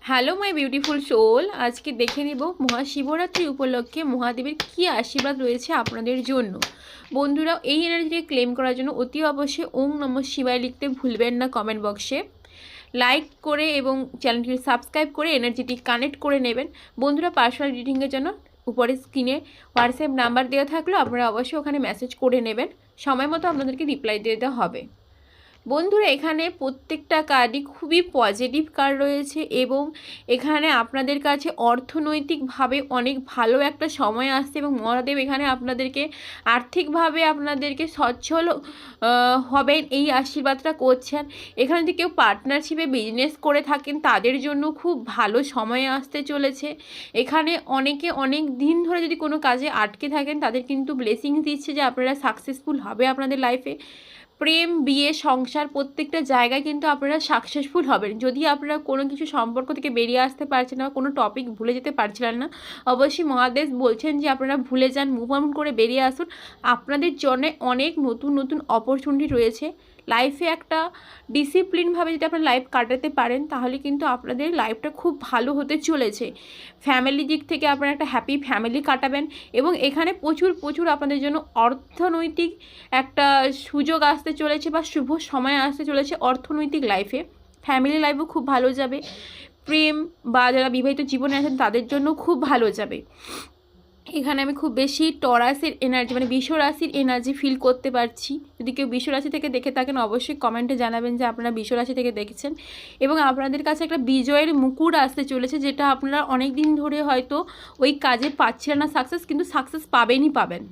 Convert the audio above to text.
Hello my beautiful soul. আজকে দেখে নেব মহাশিবরাত্রি উপলক্ষে মহাদেবের কী আশীর্বাদ রয়েছে আপনাদের জন্য। বন্ধুরা, এই এনার্জিকে ক্লেম করার জন্য অতি অবশ্যই ওম নমঃ শিবায় লিখতে ভুলবেন না কমেন্ট বক্সে। লাইক করে এবং চ্যানেলটি সাবস্ক্রাইব করে এনার্জিটি কানেক্ট করে নেবেন। বন্ধুরা, পার্সোনাল রিডিংয়ের জন্য উপরে স্ক্রিনে হোয়াটসঅ্যাপ নাম্বার দেওয়া থাকলেও আপনারা অবশ্যই ওখানে মেসেজ করে নেবেন। সময় মতো আপনাদেরকে রিপ্লাই দিতে হবে। বন্ধুরা, এখানে প্রত্যেকটা কার্ডই খুবই পজিটিভ কার্ড রয়েছে এবং এখানে আপনাদের কাছে অর্থনৈতিকভাবে অনেক ভালো একটা সময় আসছে এবং মহাদেব এখানে আপনাদেরকে আর্থিকভাবে আপনাদেরকে সচ্ছল হবেন এই আশীর্বাদটা করছেন। এখানে যদি কেউ পার্টনারশিপে বিজনেস করে থাকেন তাদের জন্য খুব ভালো সময় আসতে চলেছে। এখানে অনেকে অনেক দিন ধরে যদি কোনো কাজে আটকে থাকেন তাদের কিন্তু ব্লেসিংস দিচ্ছে যে আপনারা সাকসেসফুল হবে আপনাদের লাইফে। প্রেম, বিয়ে, সংসার প্রত্যেকটা জায়গায় কিন্তু আপনারা সাকসেসফুল হবেন। যদি আপনারা কোনো কিছু সম্পর্ক থেকে বেরিয়ে আসতে পারছেন না, কোনো টপিক ভুলে যেতে পারছিলেন না, অবশ্যই মহাদেব বলছেন যে আপনারা ভুলে যান, মুভ অন করে বেরিয়ে আসুন। আপনাদের জন্য অনেক নতুন নতুন অপরচুনিটি রয়েছে। লাইফে একটা ডিসিপ্লিনভাবে যদি আপনারা লাইফ কাটাতে পারেন তাহলে কিন্তু আপনাদের লাইফটা খুব ভালো হতে চলেছে। ফ্যামিলি দিক থেকে আপনারা একটা হ্যাপি ফ্যামিলি কাটাবেন এবং এখানে প্রচুর প্রচুর আপনাদের জন্য অর্থনৈতিক একটা সুযোগ আসতে চলেছে বা শুভ সময় আসতে চলেছে অর্থনৈতিক লাইফে। ফ্যামিলি লাইফও খুব ভালো যাবে। প্রেম বা যারা বিবাহিত জীবনে আছেন তাদের জন্য খুব ভালো যাবে। এখানে আমি খুব বেশি টরাসের এনার্জি মানে বিশ্বরাশির এনার্জি ফিল করতে পারছি। যদি কেউ বিশ্বরাশি থেকে দেখে থাকেন অবশ্যই কমেন্টে জানাবেন যে আপনারা বিশ্বরাশি থেকে দেখেছেন। এবং আপনাদের কাছে একটা বিজয়ের মুকুট আসতে চলেছে, যেটা আপনারা অনেক দিন ধরে হয়তো ওই কাজে পাচ্ছিলেন না সাকসেস, কিন্তু সাকসেস পাবেনই পাবেন।